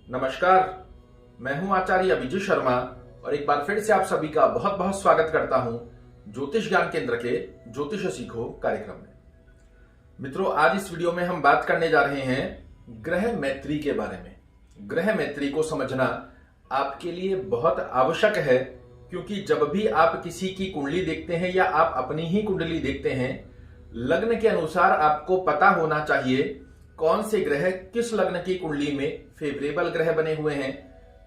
नमस्कार, मैं हूं आचार्य विजय शर्मा और एक बार फिर से आप सभी का बहुत बहुत स्वागत करता हूं ज्योतिष ज्ञान केंद्र के ज्योतिष सीखो कार्यक्रम में। मित्रों, आज इस वीडियो में हम बात करने जा रहे हैं ग्रह मैत्री के बारे में। ग्रह मैत्री को समझना आपके लिए बहुत आवश्यक है, क्योंकि जब भी आप किसी की कुंडली देखते हैं या आप अपनी ही कुंडली देखते हैं, लग्न के अनुसार आपको पता होना चाहिए कौन से ग्रह किस लग्न की कुंडली में फेवरेबल ग्रह बने हुए हैं,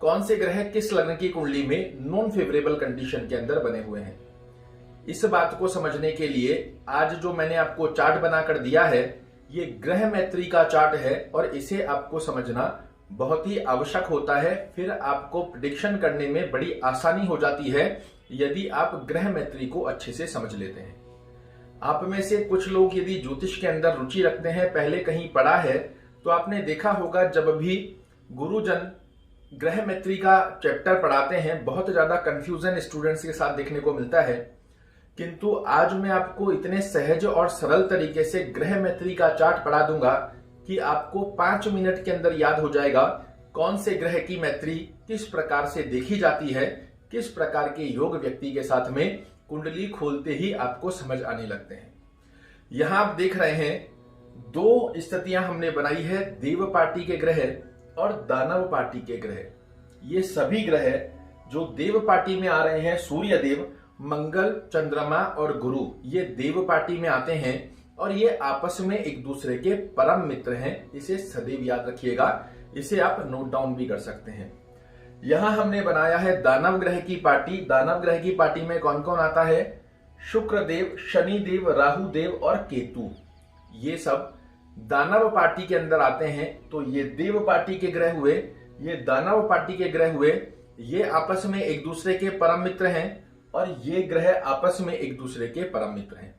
कौन से ग्रह किस लग्न की कुंडली में नॉन फेवरेबल कंडीशन के अंदर बने हुए हैं। इस बात को समझने के लिए आज जो मैंने आपको चार्ट बनाकर दिया है, ये ग्रह मैत्री का चार्ट है और इसे आपको समझना बहुत ही आवश्यक होता है। फिर आपको प्रेडिक्शन करने में बड़ी आसानी हो जाती है यदि आप ग्रह मैत्री को अच्छे से समझ लेते हैं। आप में से कुछ लोग यदि ज्योतिष के अंदर रुचि रखते हैं, पहले कहीं पढ़ा है, तो आपने देखा होगा जब भी गुरुजन ग्रह मैत्री का चैप्टर पढ़ाते हैं, बहुत ज्यादा कंफ्यूजन स्टूडेंट्स के साथ देखने को मिलता है। किंतु आज मैं आपको इतने सहज और सरल तरीके से ग्रह मैत्री का चार्ट पढ़ा दूंगा कि आपको 5 मिनट के अंदर याद हो जाएगा कौन से ग्रह की मैत्री किस प्रकार से देखी जाती है, किस प्रकार के योग व्यक्ति के साथ में कुंडली खोलते ही आपको समझ आने लगते हैं। यहां आप देख रहे हैं दो स्थितियां हमने बनाई है, देव पार्टी के ग्रह और दानव पार्टी के ग्रह। ये सभी ग्रह जो देव पार्टी में आ रहे हैं, सूर्य देव, मंगल, चंद्रमा और गुरु, ये देव पार्टी में आते हैं और ये आपस में एक दूसरे के परम मित्र हैं। इसे सदैव याद रखिएगा, इसे आप नोट डाउन भी कर सकते हैं। यहां हमने बनाया है दानव ग्रह की पार्टी। दानव ग्रह की पार्टी में कौन कौन आता है? शुक्र देव, शनि देव, राहु देव और केतु, ये सब दानव पार्टी के अंदर आते हैं। तो ये देव पार्टी के ग्रह हुए, ये दानव पार्टी के ग्रह हुए, ये आपस में एक दूसरे के परम मित्र हैं और ये ग्रह आपस में एक दूसरे के परम मित्र हैं।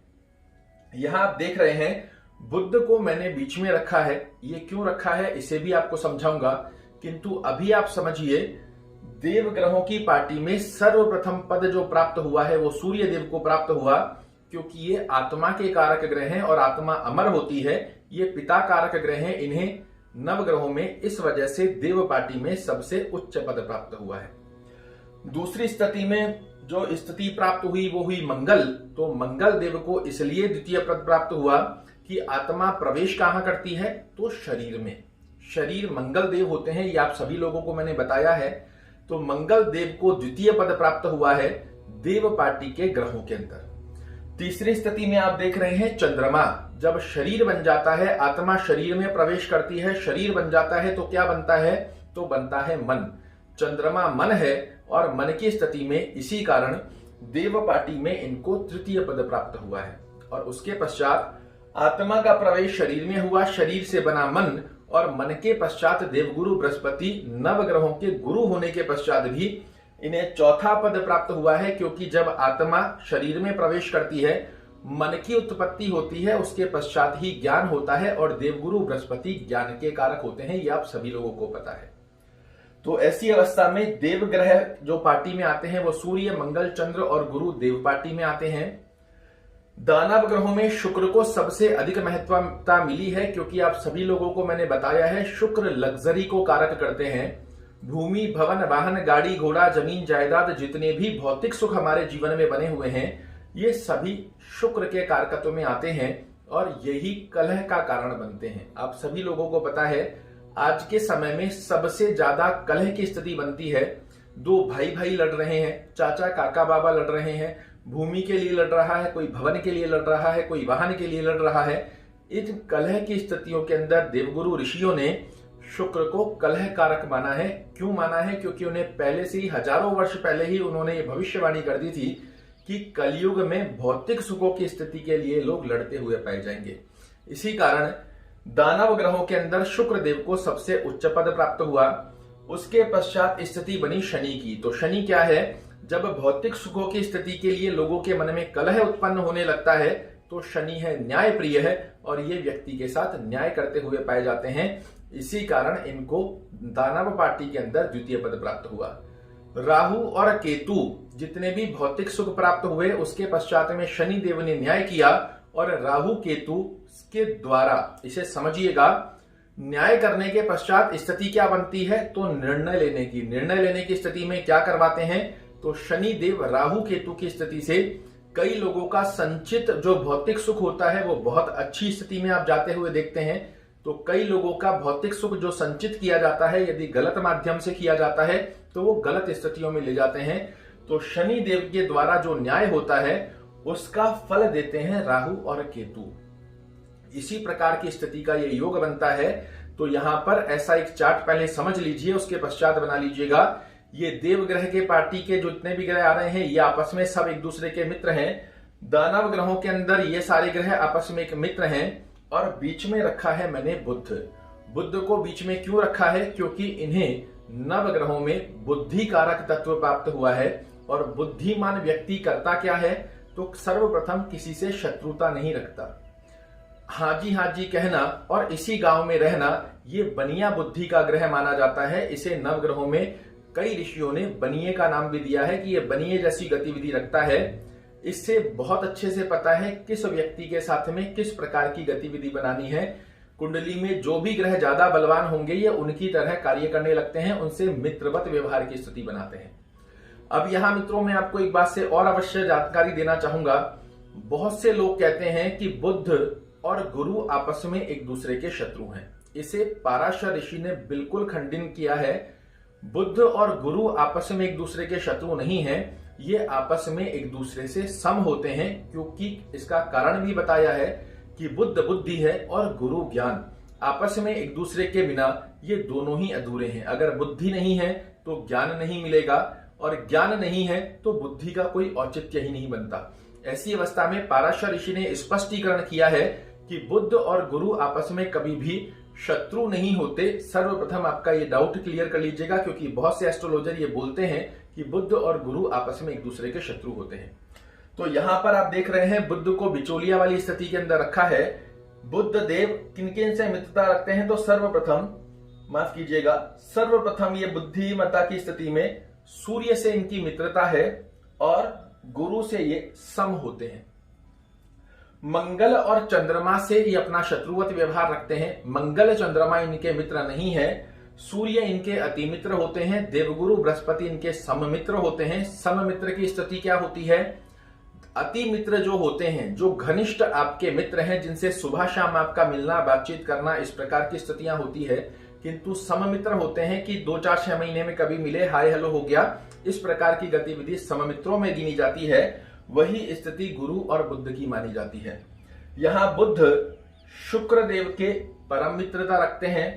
यहां आप देख रहे हैं बुध को मैंने बीच में रखा है। ये क्यों रखा है इसे भी आपको समझाऊंगा, किंतु अभी आप समझिए देव ग्रहों की पार्टी में सर्वप्रथम पद जो प्राप्त हुआ है वो सूर्य देव को प्राप्त हुआ, क्योंकि ये आत्मा के कारक ग्रह हैं और आत्मा अमर होती है। ये पिता कारक ग्रह हैं, इन्हें नव ग्रहों में इस वजह से देव पार्टी में सबसे उच्च पद प्राप्त हुआ है। दूसरी स्थिति में जो स्थिति प्राप्त हुई वो हुई मंगल। तो मंगल देव को इसलिए द्वितीय पद प्राप्त हुआ कि आत्मा प्रवेश कहां करती है? तो शरीर में। शरीर मंगल देव होते हैं, ये आप सभी लोगों को मैंने बताया है। तो मंगल देव को द्वितीय पद प्राप्त हुआ है देव पार्टी के ग्रहों के अंदर। तीसरी स्थिति में आप देख रहे हैं चंद्रमा। जब शरीर बन जाता है, आत्मा शरीर में प्रवेश करती है, शरीर बन जाता है, तो क्या बनता है? तो बनता है मन। चंद्रमा मन है और मन की स्थिति में इसी कारण देव पार्टी में इनको तृतीय पद प्राप्त हुआ है। और उसके पश्चात आत्मा का प्रवेश शरीर में हुआ, शरीर से बना मन, और मन के पश्चात देवगुरु बृहस्पति नव ग्रहों के गुरु होने के पश्चात भी इन्हें चौथा पद प्राप्त हुआ है, क्योंकि जब आत्मा शरीर में प्रवेश करती है, मन की उत्पत्ति होती है, उसके पश्चात ही ज्ञान होता है और देवगुरु बृहस्पति ज्ञान के कारक होते हैं। ये आप सभी लोगों को पता है। तो ऐसी अवस्था में देव ग्रह जो पार्टी में आते हैं वो सूर्य, मंगल, चंद्र और गुरु देव पार्टी में आते हैं। दानव ग्रहों में शुक्र को सबसे अधिक महत्वता मिली है, क्योंकि आप सभी लोगों को मैंने बताया है शुक्र लग्जरी को कारक करते हैं। भूमि, भवन, वाहन, गाड़ी, घोड़ा, जमीन, जायदाद, जितने भी भौतिक सुख हमारे जीवन में बने हुए हैं, ये सभी शुक्र के कारकत्व में आते हैं और यही कलह का कारण बनते हैं। आप सभी लोगों को पता है आज के समय में सबसे ज्यादा कलह की स्थिति बनती है। दो भाई भाई लड़ रहे हैं, चाचा काका बाबा लड़ रहे हैं, भूमि के लिए लड़ रहा है, कोई भवन के लिए लड़ रहा है, कोई वाहन के लिए लड़ रहा है। इन कलह की स्थितियों के अंदर देवगुरु ऋषियों ने शुक्र को कलह कारक माना है। क्यों माना है? क्योंकि उन्हें पहले से ही, हजारों वर्ष पहले ही उन्होंने ये भविष्यवाणी कर दी थी कि कलयुग में भौतिक सुखों की स्थिति के लिए लोग लड़ते हुए पाए जाएंगे। इसी कारण दानव ग्रहों के अंदर शुक्र देव को सबसे उच्च पद प्राप्त हुआ। उसके पश्चात स्थिति बनी शनि की। तो शनि क्या है? जब भौतिक सुखों की स्थिति के लिए लोगों के मन में कलह उत्पन्न होने लगता है, तो शनि है न्याय प्रिय है और ये व्यक्ति के साथ न्याय करते हुए पाए जाते हैं। इसी कारण इनको दानव पार्टी के अंदर द्वितीय पद प्राप्त हुआ। राहु और केतु जितने भी भौतिक सुख प्राप्त हुए, उसके पश्चात में शनि देव ने न्याय किया और राहु केतु के द्वारा, इसे समझिएगा, न्याय करने के पश्चात स्थिति क्या बनती है, तो निर्णय लेने की स्थिति में क्या करवाते हैं, तो शनि देव राहु केतु की स्थिति से कई लोगों का संचित जो भौतिक सुख होता है वो बहुत अच्छी स्थिति में आप जाते हुए देखते हैं। तो कई लोगों का भौतिक सुख जो संचित किया जाता है, यदि गलत माध्यम से किया जाता है तो वो गलत स्थितियों में ले जाते हैं। तो शनि देव के द्वारा जो न्याय होता है उसका फल देते हैं राहु और केतु। इसी प्रकार की स्थिति का ये योग बनता है। तो यहां पर ऐसा एक चार्ट पहले समझ लीजिए, उसके पश्चात बना लीजिएगा। ये देव ग्रह के पार्टी के जो जितने भी ग्रह आ रहे हैं ये आपस में सब एक दूसरे के मित्र हैं। दानव ग्रहों के अंदर ये सारे ग्रह आपस में एक मित्र हैं और बीच में रखा है मैंने बुध को बीच में क्यों रखा है, क्योंकि इन्हें नव ग्रहों में बुद्धि कारक तत्व प्राप्त हुआ है। और बुद्धिमान व्यक्ति करता क्या है, तो सर्वप्रथम किसी से शत्रुता नहीं रखता, हाँ जी कहना और इसी गांव में रहना, ये बनिया बुद्धि का ग्रह माना जाता है। इसे नव ग्रहों में कई ऋषियों ने बनिए का नाम भी दिया है कि ये बनिए जैसी गतिविधि रखता है। इससे बहुत अच्छे से पता है किस व्यक्ति के साथ में किस प्रकार की गतिविधि बनानी है। कुंडली में जो भी ग्रह ज्यादा बलवान होंगे ये उनकी तरह कार्य करने लगते हैं, उनसे मित्रवत व्यवहार की स्थिति बनाते हैं। अब यहां मित्रों मैं आपको एक बात से और अवश्य जानकारी देना चाहूंगा। बहुत से लोग कहते हैं कि बुध और गुरु आपस में एक दूसरे के शत्रु हैं। इसे पाराशर ऋषि ने बिल्कुल खंडन किया है। बुध और गुरु आपस में एक दूसरे के शत्रु नहीं हैं, ये आपस में एक दूसरे से सम होते हैं, क्योंकि इसका कारण भी बताया है कि बुध बुद्धि है और गुरु ज्ञान। आपस में एक दूसरे के बिना ये दोनों ही अधूरे हैं। अगर बुद्धि नहीं है तो ज्ञान नहीं मिलेगा और ज्ञान नहीं है तो बुद्धि का कोई औचित्य ही नहीं बनता। ऐसी अवस्था में पाराशर ऋषि ने स्पष्टीकरण किया है कि बुध और गुरु आपस में कभी भी शत्रु नहीं होते। सर्वप्रथम आपका ये डाउट क्लियर कर लीजिएगा, क्योंकि बहुत से एस्ट्रोलॉजर ये बोलते हैं कि बुध और गुरु आपस में एक दूसरे के शत्रु होते हैं। तो यहां पर आप देख रहे हैं बुध को बिचौलिया वाली स्थिति के अंदर रखा है। बुध देव किन किन से मित्रता रखते हैं, तो सर्वप्रथम ये बुद्धिमत्ता की स्थिति में सूर्य से इनकी मित्रता है और गुरु से ये सम होते हैं। मंगल और चंद्रमा से ये अपना शत्रुवत व्यवहार रखते हैं। मंगल चंद्रमा इनके मित्र नहीं है, सूर्य इनके अति मित्र होते हैं, देवगुरु बृहस्पति इनके सम मित्र होते हैं। सम मित्र की स्थिति क्या होती है, अति मित्र जो होते हैं, जो घनिष्ठ आपके मित्र हैं, जिनसे सुबह शाम आपका मिलना बातचीत करना इस प्रकार की स्थितियां होती है। किंतु सम मित्र होते हैं कि 2-4-6 महीने में कभी मिले, हाय हेलो हो गया, इस प्रकार की गतिविधि सम मित्रों में गिनी जाती है। वही स्थिति गुरु और बुध की मानी जाती है। यहां बुध शुक्र देव के परम मित्रता रखते हैं,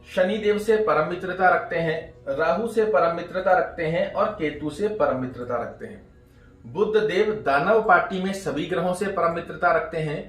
शनि देव से परम मित्रता रखते हैं, राहु से परम मित्रता रखते हैं और केतु से परम मित्रता रखते हैं। बुध देव दानव पार्टी में सभी ग्रहों से परम मित्रता रखते हैं।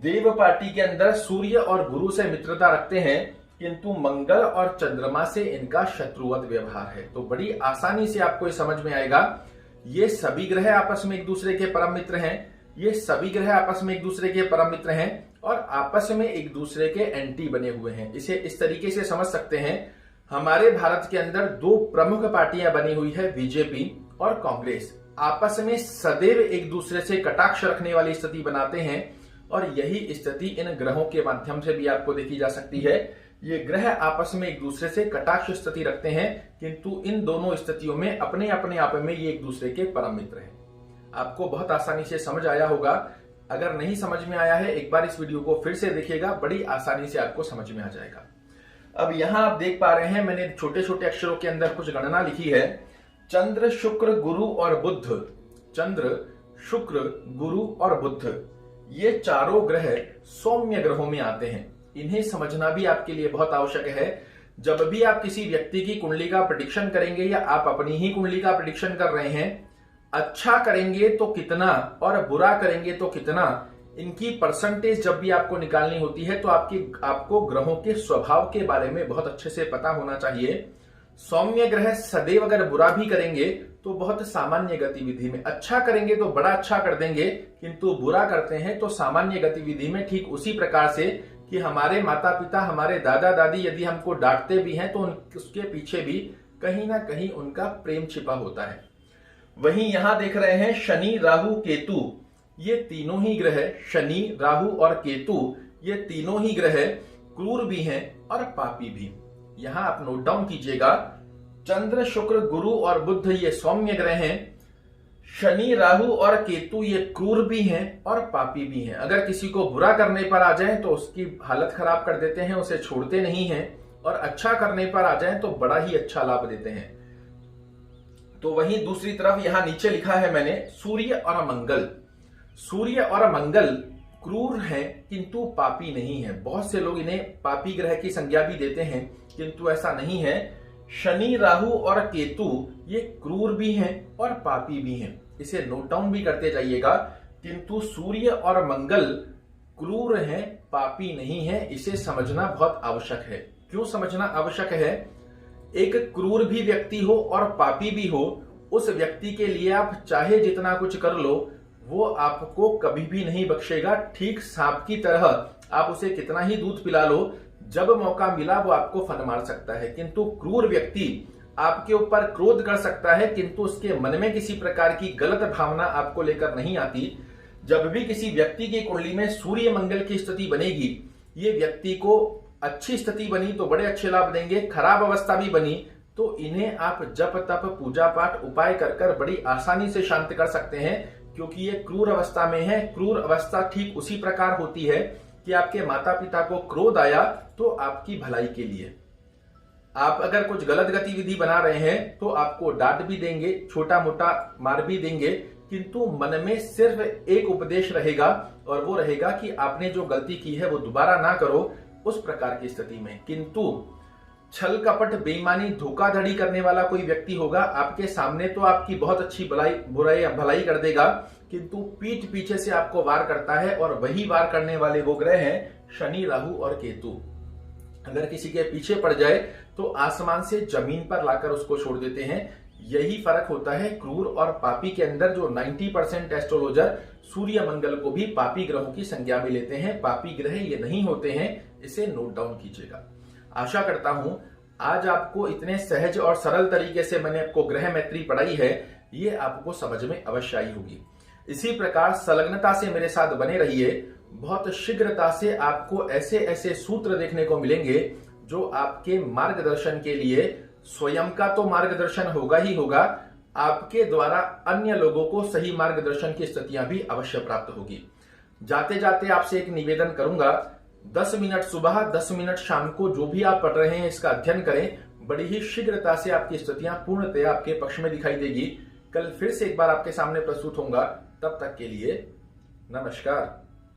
देव पार्टी के अंदर सूर्य और गुरु से मित्रता रखते हैं, किंतु मंगल और चंद्रमा से इनका शत्रुवत व्यवहार है। तो बड़ी आसानी से आपको ये समझ में आएगा, ये सभी ग्रह आपस में एक दूसरे के परम मित्र हैं, ये सभी ग्रह आपस में एक दूसरे के परम मित्र हैं और आपस में एक दूसरे के एंटी बने हुए हैं। इसे इस तरीके से समझ सकते हैं, हमारे भारत के अंदर 2 प्रमुख पार्टियां बनी हुई है, बीजेपी और कांग्रेस। आपस में सदैव एक दूसरे से कटाक्ष रखने वाली स्थिति बनाते हैं और यही स्थिति इन ग्रहों के माध्यम से भी आपको देखी जा सकती है। ये ग्रह आपस में एक दूसरे से कटाक्ष स्थिति रखते हैं, किंतु इन दोनों स्थितियों में अपने अपने आप में ये एक दूसरे के परम मित्र हैं। आपको बहुत आसानी से समझ आया होगा। अगर नहीं समझ में आया है, एक बार इस वीडियो को फिर से देखिएगा, बड़ी आसानी से आपको समझ में आ जाएगा। अब यहां आप देख पा रहे हैं, मैंने छोटे छोटे अक्षरों के अंदर कुछ गणना लिखी है। चंद्र, शुक्र, गुरु और बुध, चंद्र, शुक्र, गुरु और बुध, ये चारों ग्रह सौम्य ग्रहों में आते हैं। इन्हें समझना भी आपके लिए बहुत आवश्यक है। जब भी आप किसी व्यक्ति की कुंडली का प्रेडिक्शन करेंगे या आप अपनी ही कुंडली का प्रेडिक्शन कर रहे हैं, अच्छा करेंगे तो कितना और बुरा करेंगे तो कितना, इनकी परसेंटेज जब भी आपको निकालनी होती है तो आपको ग्रहों के स्वभाव के बारे में बहुत अच्छे से पता होना चाहिए। सौम्य ग्रह सदैव अगर बुरा भी करेंगे तो बहुत सामान्य गतिविधि में, अच्छा करेंगे तो बड़ा अच्छा कर देंगे, किंतु बुरा करते हैं तो सामान्य गतिविधि में, ठीक उसी प्रकार से कि हमारे माता पिता, हमारे दादा दादी यदि हमको डांटते भी हैं तो उसके पीछे भी कहीं ना कहीं उनका प्रेम छिपा होता है। वहीं यहां देख रहे हैं शनि, राहु, केतु, ये तीनों ही ग्रह, शनि, राहु और केतु, ये तीनों ही ग्रह क्रूर भी हैं और पापी भी। यहां आप नोट डाउन कीजिएगा, चंद्र, शुक्र, गुरु और बुध ये सौम्य ग्रह हैं। शनि, राहु और केतु ये क्रूर भी हैं और पापी भी हैं। अगर किसी को बुरा करने पर आ जाए तो उसकी हालत खराब कर देते हैं, उसे छोड़ते नहीं हैं, और अच्छा करने पर आ जाए तो बड़ा ही अच्छा लाभ देते हैं। तो वहीं दूसरी तरफ यहां नीचे लिखा है मैंने, सूर्य और मंगल। सूर्य और मंगल क्रूर हैं किंतु पापी नहीं है। बहुत से लोग इन्हें पापी ग्रह की संज्ञा भी देते हैं, किंतु ऐसा नहीं है। शनि, राहु और केतु ये क्रूर भी हैं और पापी भी हैं। इसे नोट डाउन भी करते जाइएगा, किंतु सूर्य और मंगल क्रूर हैं, पापी नहीं है। इसे समझना बहुत आवश्यक है। क्यों समझना आवश्यक है? एक क्रूर भी व्यक्ति हो और पापी भी हो, उस व्यक्ति के लिए आप चाहे जितना कुछ कर लो, वो आपको कभी भी नहीं बख्शेगा। ठीक सांप की तरह आप उसे कितना ही दूध पिला लो, जब मौका मिला वो आपको फन मार सकता है। किंतु क्रूर व्यक्ति आपके ऊपर क्रोध कर सकता है, किंतु उसके मन में किसी प्रकार की गलत भावना आपको लेकर नहीं आती। जब भी किसी व्यक्ति की कुंडली में सूर्य मंगल की स्थिति बनेगी, ये व्यक्ति को अच्छी स्थिति बनी तो बड़े अच्छे लाभ देंगे, खराब अवस्था भी बनी तो इन्हें आप जप तप पूजा पाठ उपाय कर कर बड़ी आसानी से शांत कर सकते हैं, क्योंकि ये क्रूर अवस्था में है। क्रूर अवस्था ठीक उसी प्रकार होती है कि आपके माता पिता को क्रोध आया तो आपकी भलाई के लिए। आप अगर कुछ गलत गतिविधि बना रहे हैं तो आपको डांट भी देंगे, छोटा मोटा मार भी देंगे, किंतु मन में सिर्फ एक उपदेश रहेगा, और वो रहेगा कि आपने जो गलती की है वो दोबारा ना करो। उस प्रकार की स्थिति में किंतु छल कपट बेईमानी धोखाधड़ी करने वाला कोई व्यक्ति होगा, आपके सामने तो आपकी बहुत अच्छी भलाई कर देगा, किंतु पीठ पीछे से आपको वार करता है। और वही वार करने वाले वो ग्रह हैं शनि, राहु और केतु। अगर किसी के पीछे पड़ जाए तो आसमान से जमीन पर लाकर उसको छोड़ देते हैं। यही फर्क होता है क्रूर और पापी के अंदर, जो 90% एस्ट्रोलॉजर सूर्य मंगल को भी पापी ग्रहों की संज्ञा में लेते हैं। पापी ग्रह ये नहीं होते हैं, इसे नोट डाउन कीजिएगा। आशा करता हूं आज आपको इतने सहज और सरल तरीके से मैंने आपको ग्रह मैत्री पढ़ाई है, ये आपको समझ में अवश्य आई होगी। इसी प्रकार संलग्नता से मेरे साथ बने रहिए। बहुत शीघ्रता से आपको ऐसे ऐसे सूत्र देखने को मिलेंगे जो आपके मार्गदर्शन के लिए, स्वयं का तो मार्गदर्शन होगा ही होगा, आपके द्वारा अन्य लोगों को सही मार्गदर्शन की स्थितियां भी अवश्य प्राप्त होगी। जाते जाते आपसे एक निवेदन करूंगा, 10 मिनट सुबह 10 मिनट शाम को जो भी आप पढ़ रहे हैं इसका अध्ययन करें। बड़ी ही शीघ्रता से आपकी स्थितियां पूर्णतया आपके पक्ष में दिखाई देगी। कल फिर से एक बार आपके सामने प्रस्तुत होऊंगा। तब तक के लिए नमस्कार।